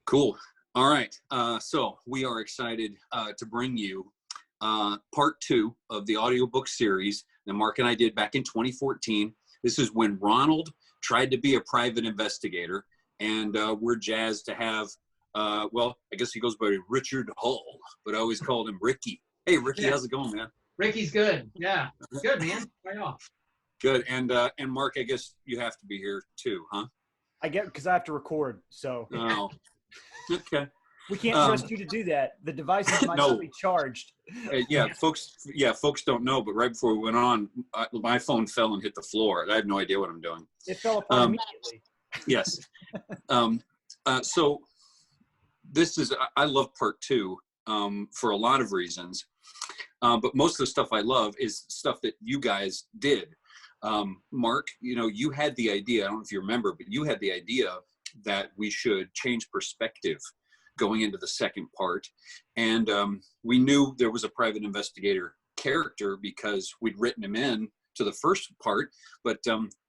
Cool. All right. So we are excited to bring you part 2 of the audiobook series that Mark and I did back in 2014. This is when Ronald tried to be a private investigator, and we're jazzed to have, well, I guess he goes by Richard Hull, but I always called him Ricky. Hey, Ricky, how's it going, man? Ricky's good. Yeah, good, man. Right off. Good. And Mark, I guess you have to be here too, huh? I get because I have to record, so. Oh, okay. We can't trust you to do that. The devices might not be charged. Yeah, folks don't know, but right before we went on, my phone fell and hit the floor. I have no idea what I'm doing. It fell apart immediately. Yes. So this is, I love part 2 for a lot of reasons. But most of the stuff I love is stuff that you guys did. Mark, you had the idea, I don't know if you remember, but you had the idea that we should change perspective going into the second part. And we knew there was a private investigator character because we'd written him in to the first part. But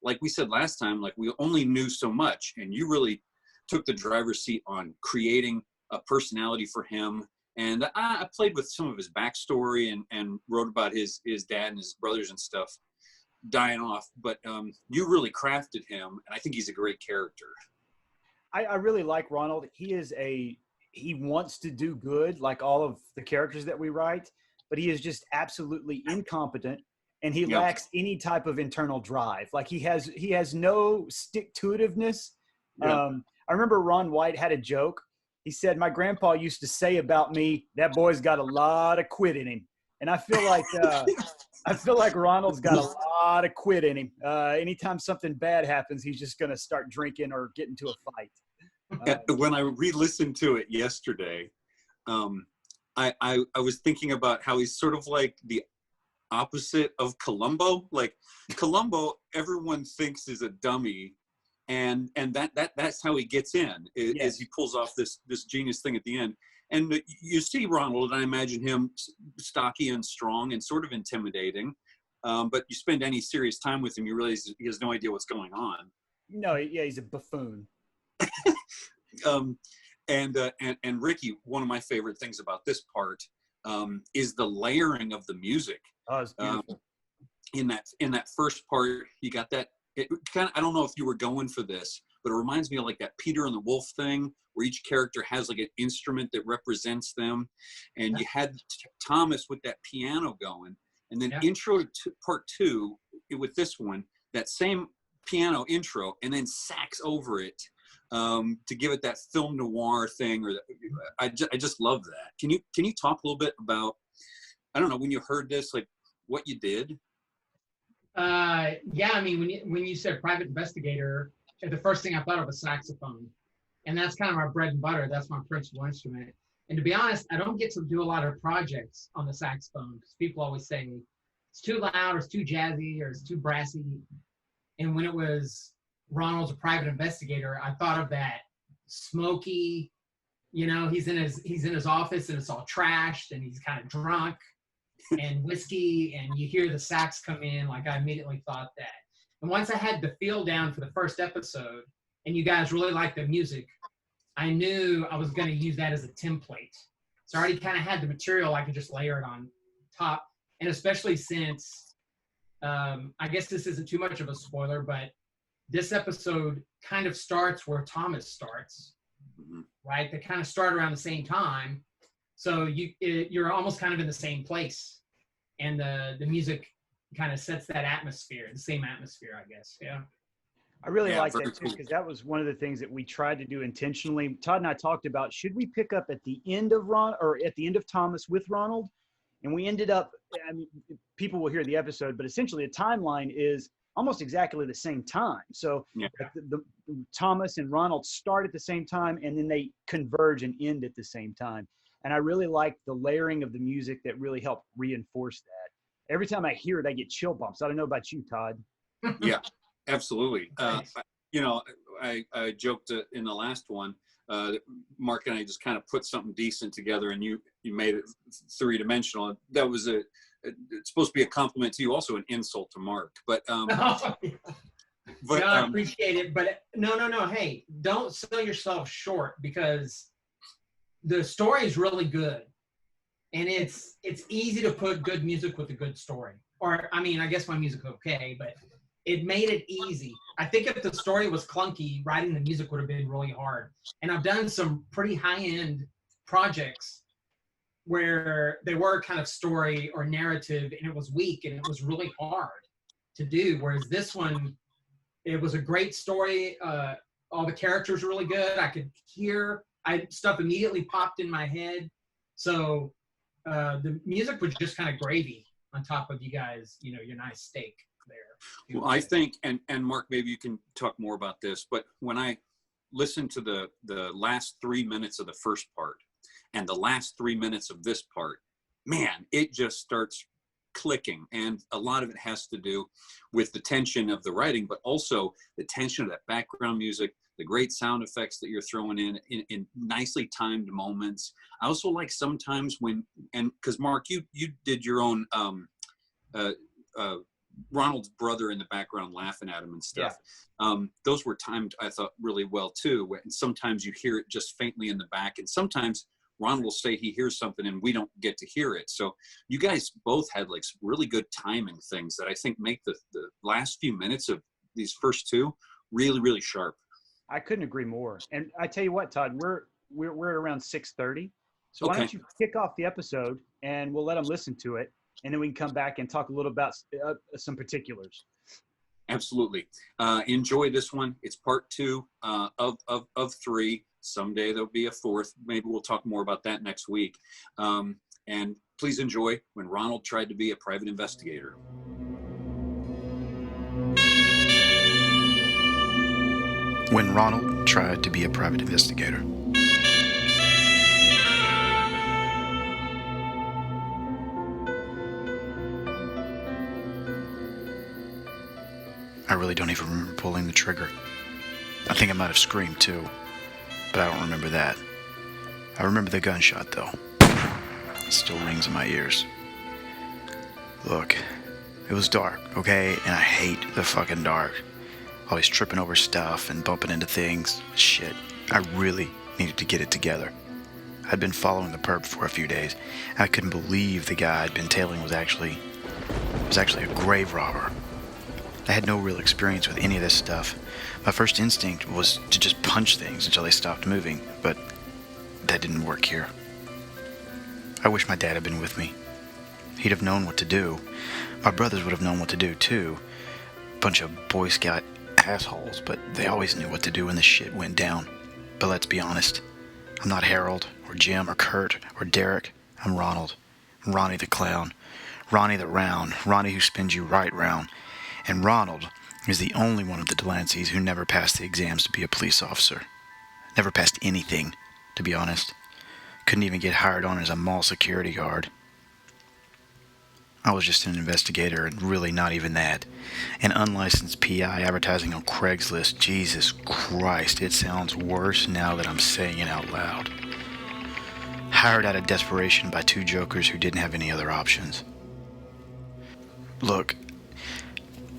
like we said last time, like we only knew so much. And you really took the driver's seat on creating a personality for him. And I played with some of his backstory and wrote about his dad and his brothers and stuff dying off. But you really crafted him. And I think he's a great character. I really like Ronald. He wants to do good, like all of the characters that we write, but he is just absolutely incompetent, and he lacks any type of internal drive. Like he has no stick-to-itiveness. I remember Ron White had a joke. He said, "My grandpa used to say about me, that boy's got a lot of quit in him." And I feel like Ronald's got a lot of quit in him. Anytime something bad happens, he's just going to start drinking or get into a fight. When I re-listened to it yesterday, I was thinking about how he's sort of like the opposite of Columbo. Like Columbo, everyone thinks is a dummy, and that's how he gets in. Is he pulls off this genius thing at the end. And you see Ronald, and I imagine him stocky and strong and sort of intimidating. But you spend any serious time with him, you realize he has no idea what's going on. No, yeah, he's a buffoon. And Ricky, one of my favorite things about this part is the layering of the music. Oh, it's beautiful. In that first part, you got that. It kind of, I don't know if you were going for this, but it reminds me of like that Peter and the Wolf thing, where each character has like an instrument that represents them, and you had Thomas with that piano going, and then intro to part 2 with this one, that same piano intro, and then sax over it. To give it that film noir thing, or I just love that. Can you talk a little bit about, I don't know, when you heard this, like what you did? Yeah, I mean, when you said private investigator, the first thing I thought of was saxophone, and that's kind of my bread and butter. That's my principal instrument. And to be honest, I don't get to do a lot of projects on the saxophone because people always say it's too loud, or it's too jazzy, or it's too brassy. And when it was Ronald's a private investigator, I thought of that smoky, he's in his office and it's all trashed and he's kind of drunk and whiskey, and you hear the sax come in. Like I immediately thought that. And once I had the feel down for the first episode and you guys really liked the music, I knew I was going to use that as a template. So I already kind of had the material. I could just layer it on top. And especially since, I guess this isn't too much of a spoiler, but this episode kind of starts where Thomas starts, right? They kind of start around the same time. So you're almost kind of in the same place. And the music kind of sets that atmosphere, the same atmosphere, I guess. Yeah. I really like that too, because that was one of the things that we tried to do intentionally. Todd and I talked about, should we pick up at the end of at the end of Thomas with Ronald? And we ended up, I mean, people will hear the episode, but essentially the timeline is almost exactly the same time. So the Thomas and Ronald start at the same time, and then they converge and end at the same time. And I really like the layering of the music that really helped reinforce that. Every time I hear it, I get chill bumps. I don't know about you, Todd. Yeah, absolutely. I joked in the last one, Mark and I just kind of put something decent together, and you made it 3-dimensional. That was it's supposed to be a compliment to you, also an insult to Mark. But But I appreciate it, but no. Hey, don't sell yourself short, because the story is really good, and it's easy to put good music with a good story. Or I mean, I guess my music's okay, but it made it easy. I think if the story was clunky, writing the music would have been really hard. And I've done some pretty high-end projects where they were kind of story or narrative, and it was weak and it was really hard to do. Whereas this one, it was a great story. All the characters were really good. I could hear, stuff immediately popped in my head. So the music was just kind of gravy on top of you guys, your nice steak there. Well, I think, and Mark, maybe you can talk more about this, but when I listened to the last 3 minutes of the first part and the last 3 minutes of this part, man, it just starts clicking. And a lot of it has to do with the tension of the writing, but also the tension of that background music, the great sound effects that you're throwing in nicely timed moments. I also like sometimes because Mark, you did your own Ronald's brother in the background laughing at him and stuff. Yeah. Those were timed, I thought, really well too. And sometimes you hear it just faintly in the back, and sometimes Ronald will say he hears something and we don't get to hear it. So you guys both had like some really good timing things that I think make the last few minutes of these first two really, really sharp. I couldn't agree more. And I tell you what, Todd, we're at around 6:30. So why don't you kick off the episode and we'll let them listen to it, and then we can come back and talk a little about some particulars. Absolutely. Enjoy this one. It's part 2 of 3. Someday there'll be a 4th. Maybe we'll talk more about that next week. And please enjoy When Ronald Tried to Be a Private Investigator. When Ronald Tried to Be a Private Investigator. I really don't even remember pulling the trigger. I think I might have screamed too, but I don't remember that. I remember the gunshot though. It still rings in my ears. Look, it was dark, okay? And I hate the fucking dark. Always tripping over stuff and bumping into things. Shit, I really needed to get it together. I'd been following the perp for a few days. I couldn't believe the guy I'd been tailing was actually a grave robber. I had no real experience with any of this stuff. My first instinct was to just punch things until they stopped moving, but that didn't work here. I wish my dad had been with me. He'd have known what to do. My brothers would have known what to do too. Bunch of Boy Scout assholes, but they always knew what to do when the shit went down. But let's be honest, I'm not Harold, or Jim, or Kurt, or Derek. I'm Ronald. Ronnie the clown. Ronnie the round. Ronnie who spins you right round. And Ronald is the only one of the Delanceys who never passed the exams to be a police officer. Never passed anything, to be honest. Couldn't even get hired on as a mall security guard. I was just an investigator, and really not even that. An unlicensed PI advertising on Craigslist. Jesus Christ, it sounds worse now that I'm saying it out loud. Hired out of desperation by 2 jokers who didn't have any other options. Look,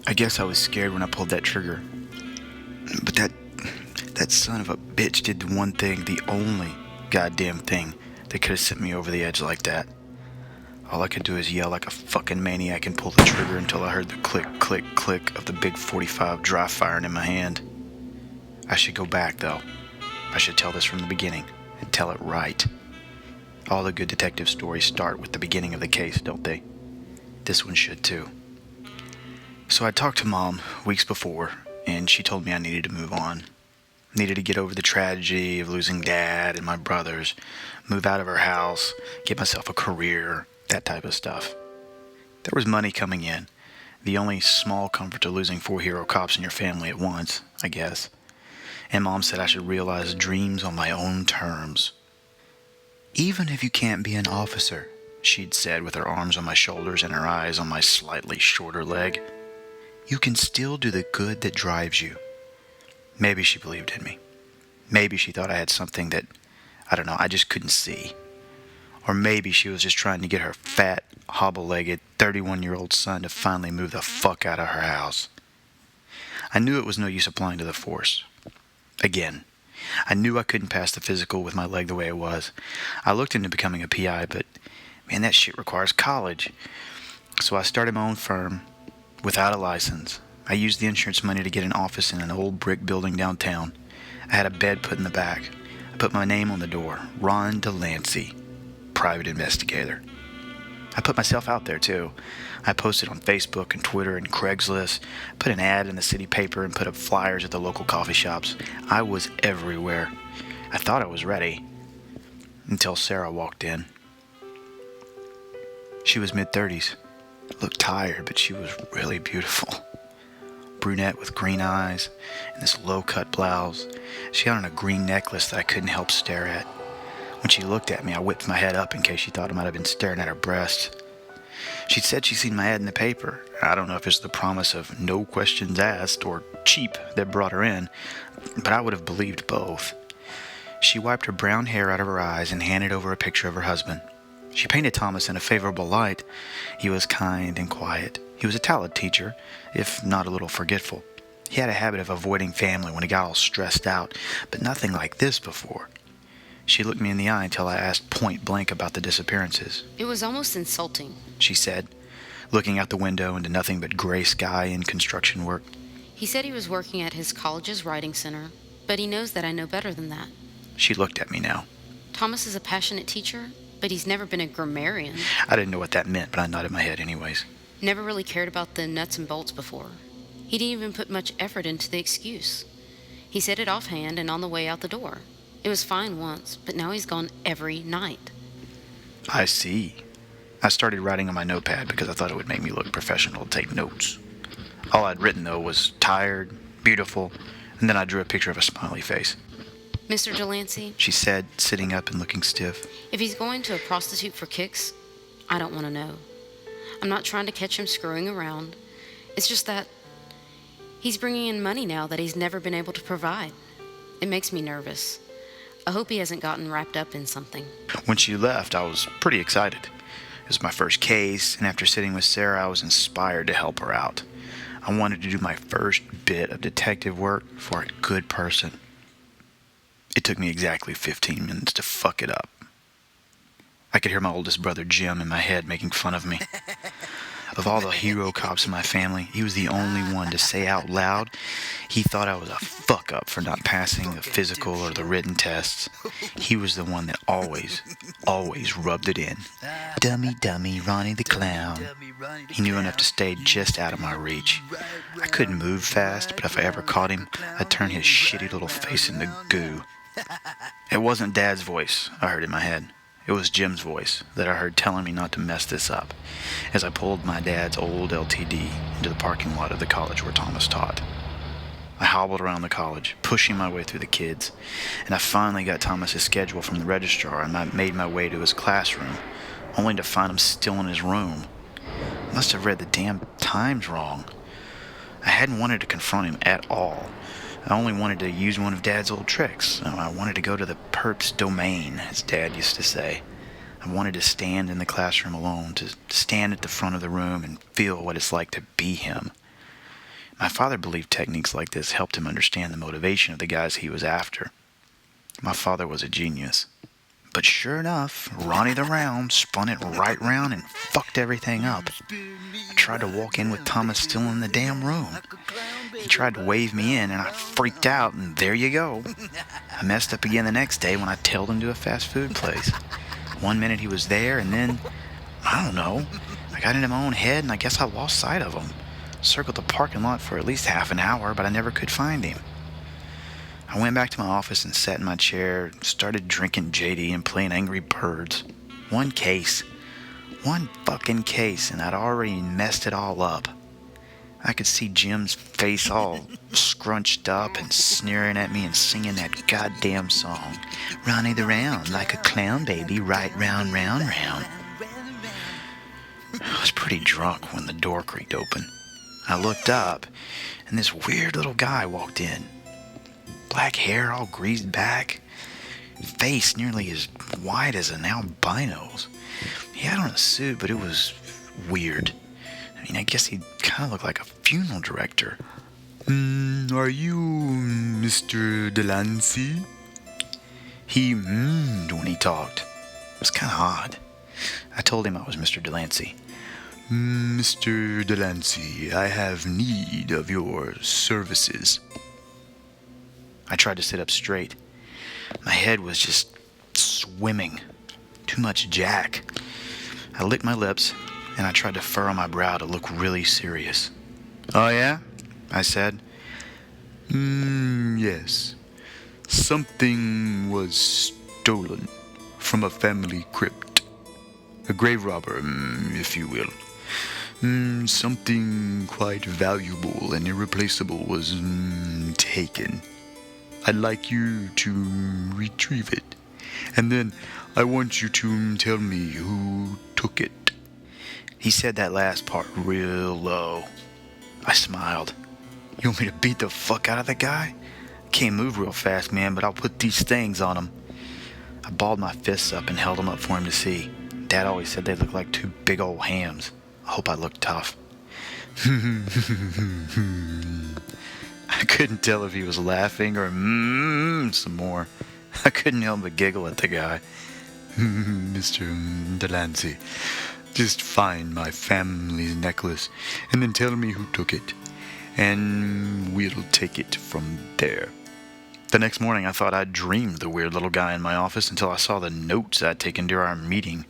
I guess I was scared when I pulled that trigger. But that son of a bitch did the one thing, the only goddamn thing that could have sent me over the edge like that. All I could do is yell like a fucking maniac and pull the trigger until I heard the click, click, click of the big 45 dry firing in my hand. I should go back, though. I should tell this from the beginning and tell it right. All the good detective stories start with the beginning of the case, don't they? This one should, too. So I talked to Mom weeks before, and she told me I needed to move on. Needed to get over the tragedy of losing Dad and my brothers, move out of her house, get myself a career, that type of stuff. There was money coming in. The only small comfort to losing 4 hero cops in your family at once, I guess. And Mom said I should realize dreams on my own terms. Even if you can't be an officer, she'd said with her arms on my shoulders and her eyes on my slightly shorter leg, you can still do the good that drives you. Maybe she believed in me. Maybe she thought I had something that, I don't know, I just couldn't see. Or maybe she was just trying to get her fat, hobble-legged, 31-year-old son to finally move the fuck out of her house. I knew it was no use applying to the force. Again. I knew I couldn't pass the physical with my leg the way it was. I looked into becoming a PI, but man, that shit requires college. So I started my own firm without a license. I used the insurance money to get an office in an old brick building downtown. I had a bed put in the back. I put my name on the door, Ron Delancey, private investigator. I put myself out there too. I posted on Facebook and Twitter and Craigslist, put an ad in the city paper and put up flyers at the local coffee shops. I was everywhere. I thought I was ready until Sarah walked in. She was mid-30s. Looked tired, but she was really beautiful. Brunette with green eyes and this low-cut blouse. She had on a green necklace that I couldn't help stare at. When she looked at me, I whipped my head up in case she thought I might have been staring at her breast. She'd said she'd seen my ad in the paper. I don't know if it's the promise of no questions asked or cheap that brought her in, but I would have believed both. She wiped her brown hair out of her eyes and handed over a picture of her husband. She painted Thomas in a favorable light. He was kind and quiet. He was a talented teacher, if not a little forgetful. He had a habit of avoiding family when he got all stressed out, but nothing like this before. She looked me in the eye until I asked point blank about the disappearances. It was almost insulting, she said, looking out the window into nothing but gray sky and construction work. He said he was working at his college's writing center, but he knows that I know better than that. She looked at me now. Thomas is a passionate teacher, but he's never been a grammarian. I didn't know what that meant, but I nodded my head anyways. Never really cared about the nuts and bolts before. He didn't even put much effort into the excuse. He said it offhand and on the way out the door. It was fine once, but now he's gone every night. I see. I started writing on my notepad because I thought it would make me look professional to take notes. All I'd written, though, was tired, beautiful, and then I drew a picture of a smiley face. Mr. Delancey, she said, sitting up and looking stiff. If he's going to a prostitute for kicks, I don't want to know. I'm not trying to catch him screwing around. It's just that he's bringing in money now that he's never been able to provide. It makes me nervous. I hope he hasn't gotten wrapped up in something. When she left, I was pretty excited. It was my first case, and after sitting with Sarah, I was inspired to help her out. I wanted to do my first bit of detective work for a good person. It took me exactly 15 minutes to fuck it up. I could hear my oldest brother Jim in my head making fun of me. Of all the hero cops in my family, he was the only one to say out loud he thought I was a fuck-up for not passing the physical or the written tests. He was the one that always rubbed it in. Dummy, dummy, Ronnie the Clown. He knew enough to stay just out of my reach. I couldn't move fast, but if I ever caught him, I'd turn his shitty little face into goo. It wasn't Dad's voice I heard in my head. It was Jim's voice that I heard telling me not to mess this up as I pulled my dad's old LTD into the parking lot of the college where Thomas taught. I hobbled around the college, pushing my way through the kids, and I finally got Thomas's schedule from the registrar and I made my way to his classroom, only to find him still in his room. I must have read the damn times wrong. I hadn't wanted to confront him at all. I only wanted to use one of Dad's old tricks. I wanted to go to the perp's domain, as Dad used to say. I wanted to stand in the classroom alone, to stand at the front of the room and feel what it's like to be him. My father believed techniques like this helped him understand the motivation of the guys he was after. My father was a genius. But sure enough, Ronnie the Round spun it right round and fucked everything up. I tried to walk in with Thomas still in the damn room. He tried to wave me in and I freaked out, and there you go. I messed up again the next day when I tailed him to a fast food place. One minute he was there, and then, I don't know, I got into my own head and I guess I lost sight of him. Circled the parking lot for at least half an hour, but I never could find him. I went back to my office and sat in my chair, started drinking JD and playing Angry Birds. One fucking case, and I'd already messed it all up. I could see Jim's face all scrunched up and sneering at me and singing that goddamn song. Ronnie the Round, like a clown baby, right round, round, round. I was pretty drunk when the door creaked open. I looked up, and this weird little guy walked in. Black hair all greased back, face nearly as white as an albino's. He had on a suit, but it was weird. I mean, I guess he kind of looked like a funeral director. Are you Mr. Delancey? He when he talked. It was kind of odd. I told him I was Mr. Delancey. Mr. Delancey, I have need of your services. I tried to sit up straight. My head was just swimming. Too much Jack. I licked my lips, and I tried to furrow my brow to look really serious. Oh, yeah? I said. Yes. Something was stolen from a family crypt. A grave robber, if you will. Something quite valuable and irreplaceable was taken. I'd like you to retrieve it. And then I want you to tell me who took it. He said that last part real low. I smiled. You want me to beat the fuck out of the guy? Can't move real fast, man, but I'll put these things on him. I balled my fists up and held them up for him to see. Dad always said they looked like two big old hams. I hope I looked tough. I couldn't tell if he was laughing or some more. I couldn't help but giggle at the guy. Mr. Delancey, just find my family's necklace and then tell me who took it. And we'll take it from there. The next morning, I thought I'd dreamed the weird little guy in my office until I saw the notes I'd taken during our meeting.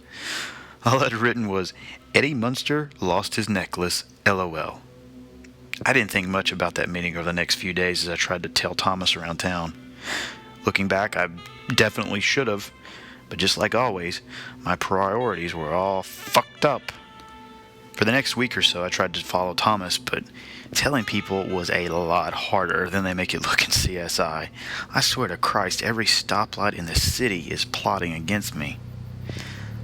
All I'd written was, Eddie Munster lost his necklace, LOL. I didn't think much about that meeting over the next few days as I tried to tell Thomas around town. Looking back, I definitely should have, but just like always, my priorities were all fucked up. For the next week or so, I tried to follow Thomas, but telling people was a lot harder than they make it look in CSI. I swear to Christ, every stoplight in the city is plotting against me.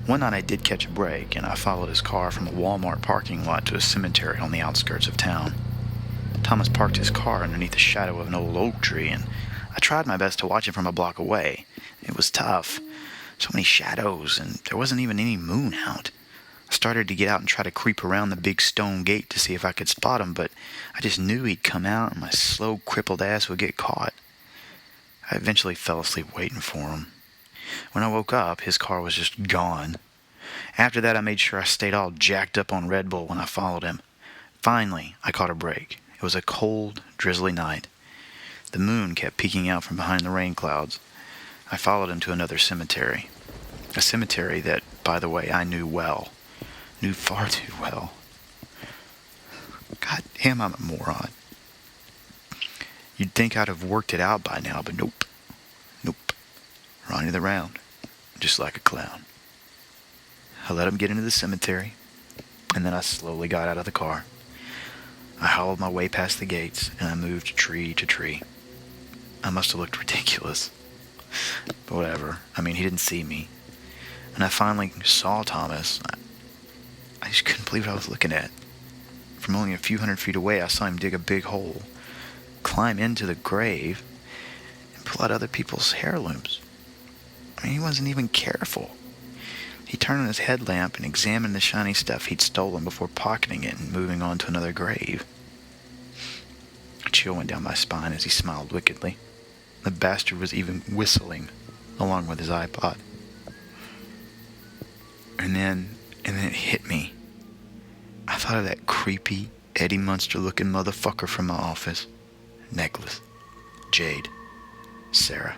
One night I did catch a break, and I followed his car from a Walmart parking lot to a cemetery on the outskirts of town. Thomas parked his car underneath the shadow of an old oak tree, and I tried my best to watch it from a block away. It was tough. So many shadows, and there wasn't even any moon out. I started to get out and try to creep around the big stone gate to see if I could spot him, but I just knew he'd come out and my slow, crippled ass would get caught. I eventually fell asleep waiting for him. When I woke up, his car was just gone. After that, I made sure I stayed all jacked up on Red Bull when I followed him. Finally, I caught a break. It was a cold, drizzly night. The moon kept peeking out from behind the rain clouds. I followed him to another cemetery. A cemetery that, by the way, I knew well. Knew far too well. God damn, I'm a moron. You'd think I'd have worked it out by now, but nope. Nope. Running the round, just like a clown. I let him get into the cemetery, and then I slowly got out of the car. I hauled my way past the gates, and I moved tree to tree. I must have looked ridiculous. But whatever. I mean, he didn't see me. And I finally saw Thomas. I just couldn't believe what I was looking at. From only a few hundred feet away, I saw him dig a big hole, climb into the grave, and pull out other people's heirlooms. I mean, he wasn't even careful. He turned on his headlamp and examined the shiny stuff he'd stolen before pocketing it and moving on to another grave. A chill went down my spine as he smiled wickedly. The bastard was even whistling along with his iPod. And then it hit me. I thought of that creepy Eddie Munster-looking motherfucker from my office. Necklace. Jade. Sarah.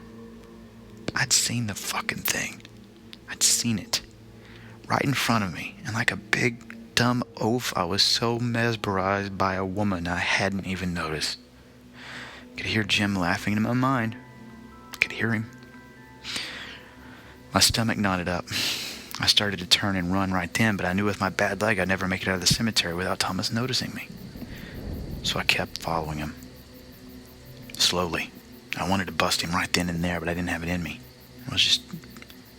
I'd seen the fucking thing. I'd seen it. Right in front of me. And like a big, dumb oaf, I was so mesmerized by a woman I hadn't even noticed. I could hear Jim laughing in my mind. I could hear him. My stomach knotted up. I started to turn and run right then, but I knew with my bad leg I'd never make it out of the cemetery without Thomas noticing me. So I kept following him. Slowly. I wanted to bust him right then and there, but I didn't have it in me. I was just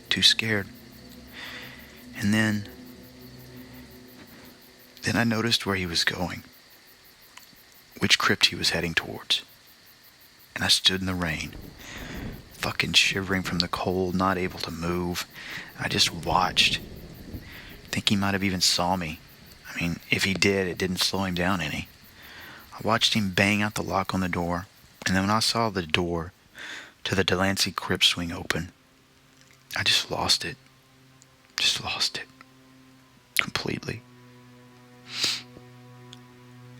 too scared. And then I noticed where he was going. Which crypt he was heading towards. And I stood in the rain, fucking shivering from the cold, not able to move. I just watched. I think he might have even saw me. I mean, if he did, it didn't slow him down any. I watched him bang out the lock on the door, and then when I saw the door to the Delancey crypt swing open, I just lost it. Just lost it. Completely.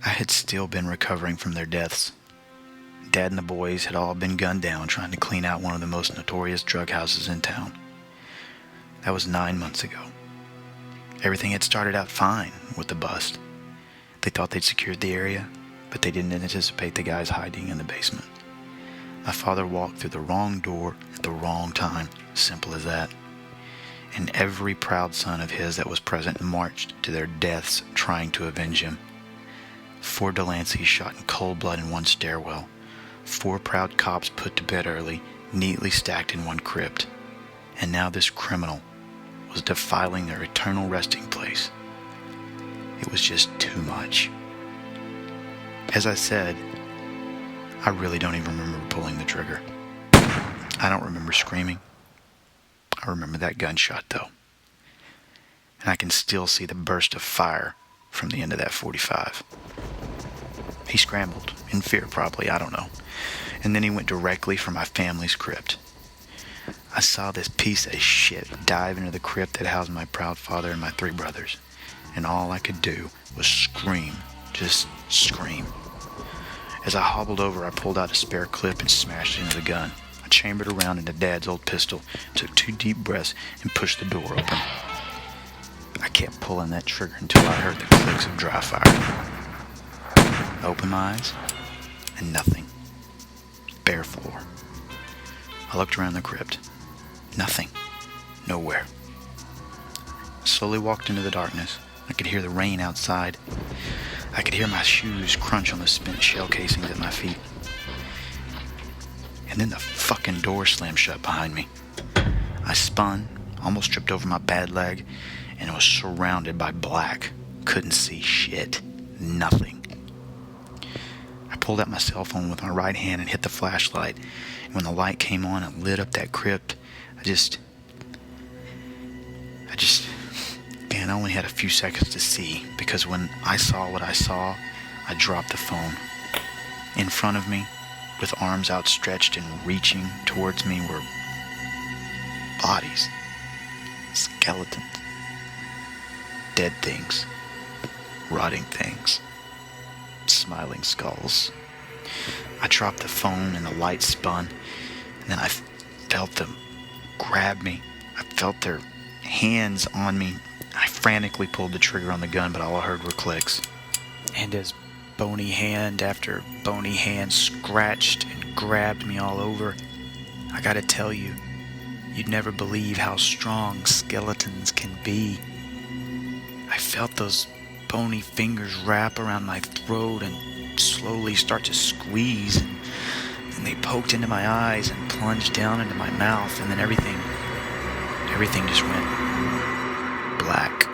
I had still been recovering from their deaths. Dad and the boys had all been gunned down trying to clean out one of the most notorious drug houses in town. That was 9 months ago. Everything had started out fine with the bust. They thought they'd secured the area, but they didn't anticipate the guys hiding in the basement. My father walked through the wrong door at the wrong time, simple as that. And every proud son of his that was present marched to their deaths trying to avenge him. 4 Delanceys shot in cold blood in one stairwell. 4 proud cops put to bed early, neatly stacked in one crypt. And now this criminal was defiling their eternal resting place. It was just too much. As I said, I really don't even remember pulling the trigger. I don't remember screaming. I remember that gunshot, though. And I can still see the burst of fire from the end of that 45. He scrambled, in fear probably, I don't know. And then he went directly for my family's crypt. I saw this piece of shit dive into the crypt that housed my proud father and my 3 brothers. And all I could do was scream, just scream. As I hobbled over, I pulled out a spare clip and smashed it into the gun. I chambered around into Dad's old pistol, took 2 deep breaths, and pushed the door open. I kept pulling that trigger until I heard the clicks of dry fire. I opened my eyes, and nothing. Bare floor. I looked around the crypt. Nothing. Nowhere. I slowly walked into the darkness. I could hear the rain outside. I could hear my shoes crunch on the spent shell casings at my feet. And then the fucking door slammed shut behind me. I spun, almost tripped over my bad leg, and was surrounded by black. Couldn't see shit. Nothing. I pulled out my cell phone with my right hand and hit the flashlight. And when the light came on and lit up that crypt, I only had a few seconds to see, because when I saw what I saw, I dropped the phone. In front of me, with arms outstretched and reaching towards me, were bodies, skeletons, dead things, rotting things, smiling skulls. I dropped the phone and the light spun, and then I felt them grab me. I felt their hands on me. I frantically pulled the trigger on the gun, but all I heard were clicks. And as bony hand after bony hand scratched and grabbed me all over, I gotta tell you, you'd never believe how strong skeletons can be. I felt those bony fingers wrap around my throat and slowly start to squeeze, and they poked into my eyes and plunged down into my mouth, and then everything just went black.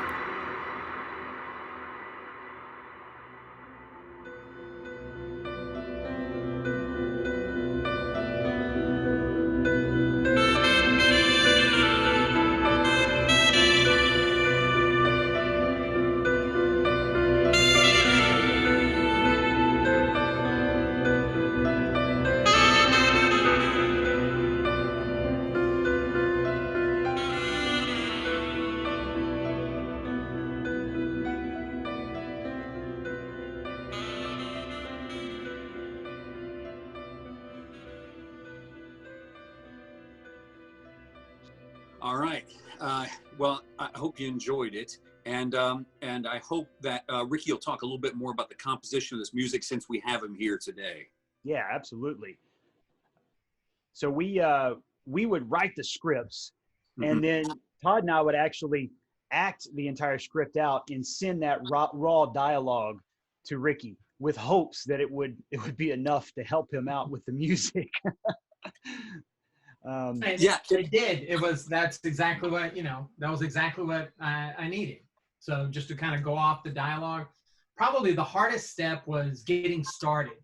All right. Well, I hope you enjoyed it. And I hope that Ricky will talk a little bit more about the composition of this music since we have him here today. Yeah, absolutely. So we would write the scripts, and then Todd and I would actually act the entire script out and send that raw dialogue to Ricky with hopes that it would be enough to help him out with the music. Yeah, it did. That's exactly what, that was exactly what I needed. So just to kind of go off the dialogue, probably the hardest step was getting started.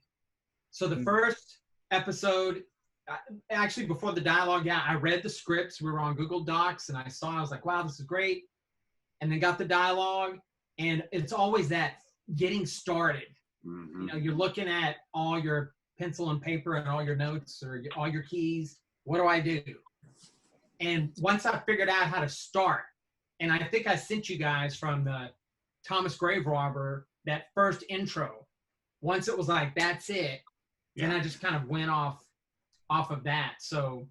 So the first episode, actually before the dialogue, I read the scripts. We were on Google Docs and I was like, wow, this is great. And then got the dialogue, and it's always that getting started. Mm-hmm. You know, you're looking at all your pencil and paper and all your notes or all your keys. What do I do? And once I figured out how to start, and I think I sent you guys from the Thomas Grave Robber that first intro. Once it was like, that's it, then I just kind of went off of that. So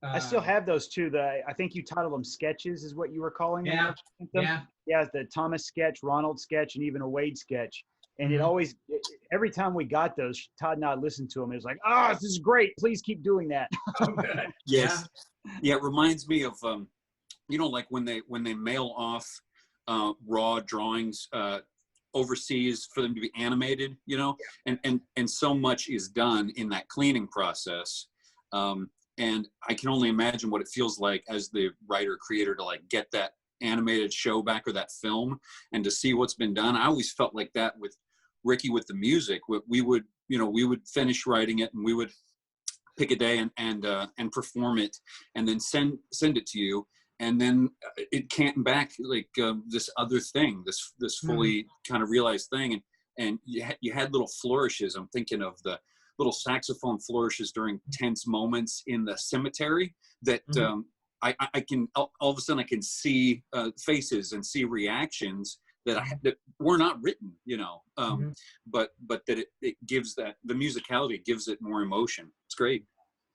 I still have those too. I think you titled them sketches, is what you were calling them. Yeah. The Thomas sketch, Ronald sketch, and even a Wade sketch. And it always, every time we got those, Todd and I listened to them. It was like, this is great. Please keep doing that. Oh, good. Yes. Yeah. It reminds me of, you know, like when they mail off raw drawings overseas for them to be animated, you know, and so much is done in that cleaning process. And I can only imagine what it feels like as the writer creator to like get that animated show back or that film and to see what's been done. I always felt like that with Ricky with the music. We would finish writing it and we would pick a day and perform it and then send it to you. And then it came back like this other thing, this fully kind of realized thing. And you had little flourishes. I'm thinking of the little saxophone flourishes during tense moments in the cemetery that I can, all of a sudden I can see faces and see reactions that were not written, you know, but that it gives that, the musicality gives it more emotion. It's great.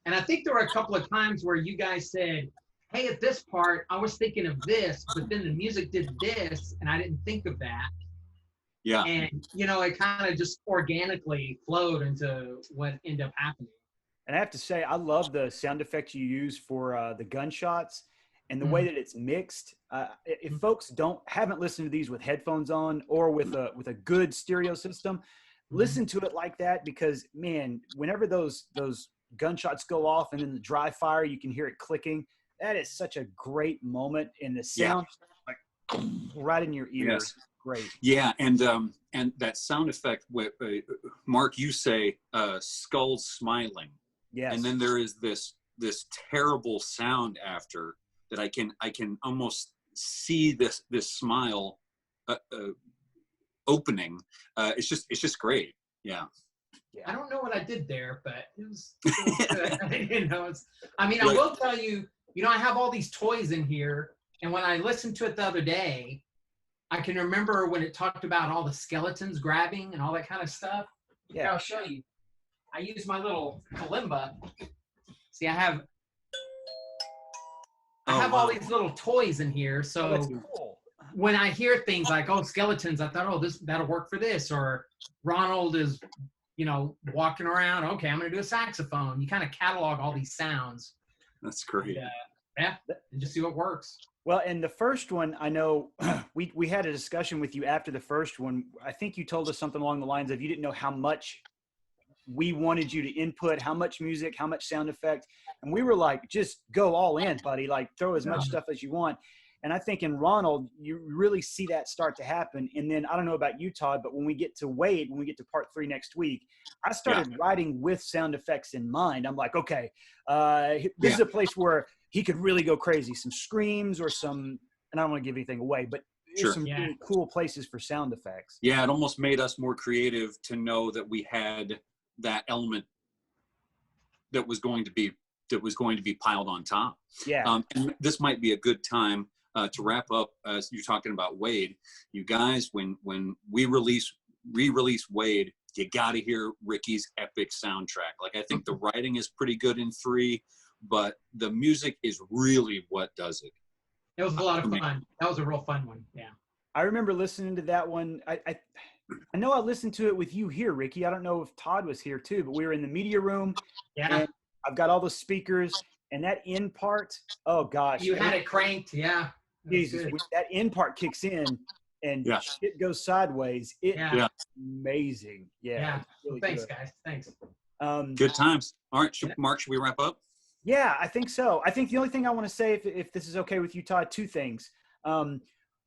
And I think there were a couple of times where you guys said, hey, at this part, I was thinking of this, but then the music did this, and I didn't think of that. Yeah. And, you know, it kind of just organically flowed into what ended up happening. And I have to say, I love the sound effects you use for the gunshots and the way that it's mixed. If folks haven't listened to these with headphones on or with a good stereo system, listen to it like that, because man, whenever those gunshots go off and in the dry fire, you can hear it clicking. That is such a great moment, and the sound like right in your ears. Yes. Great. Yeah, and that sound effect, Mark, you say skulls smiling. Yes. And then there is this terrible sound after that. I can almost see this smile opening. It's just great. Yeah. I don't know what I did there, but it was good. You know, I will tell you, you know, I have all these toys in here, and when I listened to it the other day, I can remember when it talked about all the skeletons grabbing and all that kind of stuff. Yeah, I'll show you. I use my little kalimba. See, I have all these little toys in here. So cool. When I hear things like, oh, skeletons, I thought, oh, that'll work for this. Or Ronald is, you know, walking around. Okay, I'm going to do a saxophone. You kind of catalog all these sounds. That's great. And just see what works. Well, and the first one, I know we had a discussion with you after the first one. I think you told us something along the lines of you didn't know how much we wanted you to input, how much music, how much sound effect. And we were like, just go all in, buddy. Like, throw as much stuff as you want. And I think in Ronald, you really see that start to happen. And then I don't know about you, Todd, but when we get to Wade, when we get to part 3 next week, I started writing with sound effects in mind. I'm like, okay, this is a place where he could really go crazy. Some screams or some, and I don't want to give anything away, but there's some really cool places for sound effects. Yeah, it almost made us more creative to know that we had that element that was going to be piled on top. Yeah. And this might be a good time to wrap up. As you're talking about Wade, you guys, when we re-release Wade, you got to hear Ricky's epic soundtrack. Like, I think the writing is pretty good in 3, but the music is really what does it. It was a lot of fun. That was a real fun one. Yeah. I remember listening to that one. I know I listened to it with you here, Ricky. I don't know if Todd was here too, but we were in the media room. Yeah. And I've got all the speakers, and that end part, oh gosh. You had it cranked. Yeah. Jesus, when that end part kicks in and shit goes sideways. It's amazing. Yeah. Really thanks, guys. Thanks. Good times. All right, Mark, should we wrap up? Yeah, I think so. I think the only thing I want to say, if this is okay with you, Todd, 2 things.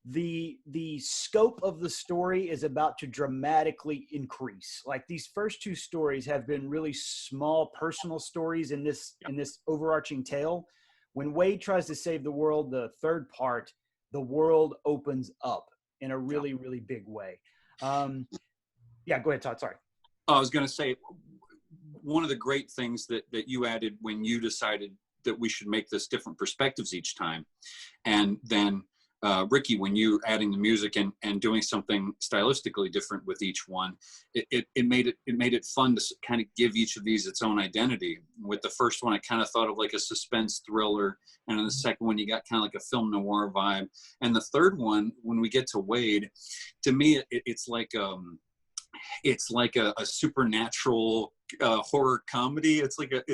The scope of the story is about to dramatically increase. Like, these first 2 stories have been really small personal stories in this overarching tale. When Wade tries to save the world, the 3rd part, the world opens up in a really, really big way. Yeah, go ahead, Todd. Sorry. I was going to say, one of the great things that you added when you decided that we should make this different perspectives each time, and then Ricky, when you adding the music and doing something stylistically different with each one, it made it fun to kind of give each of these its own identity. With the first one, I kind of thought of like a suspense thriller, and in the second one, you got kind of like a film noir vibe, and the third one, when we get to Wade, to me, it's like a supernatural horror comedy. It's like a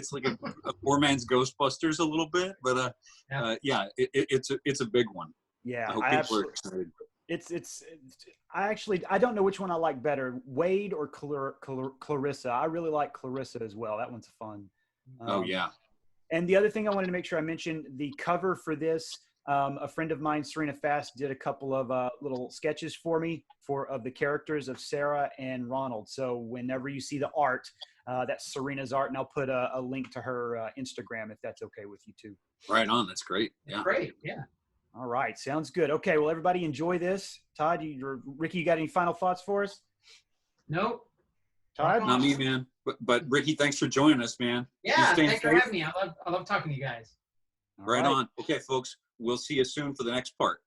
poor man's Ghostbusters a little bit, but it's a big one. Yeah, I hope people are excited. I don't know which one I like better, Wade or Clarissa. I really like Clarissa as well. That one's fun. Oh yeah. And the other thing I wanted to make sure I mentioned, the cover for this, a friend of mine, Serena Fast, did a couple of little sketches for me of the characters of Sarah and Ronald. So whenever you see the art, that's Serena's art, and I'll put a link to her Instagram if that's okay with you too. Right on. That's great. Yeah. Great. Yeah. All right. Sounds good. Okay. Well, everybody enjoy this. Todd, Ricky, you got any final thoughts for us? Nope. Todd? Not me, man. But Ricky, thanks for joining us, man. Yeah. Thanks for having me. I love talking to you guys. Right on. Okay, folks. We'll see you soon for the next part.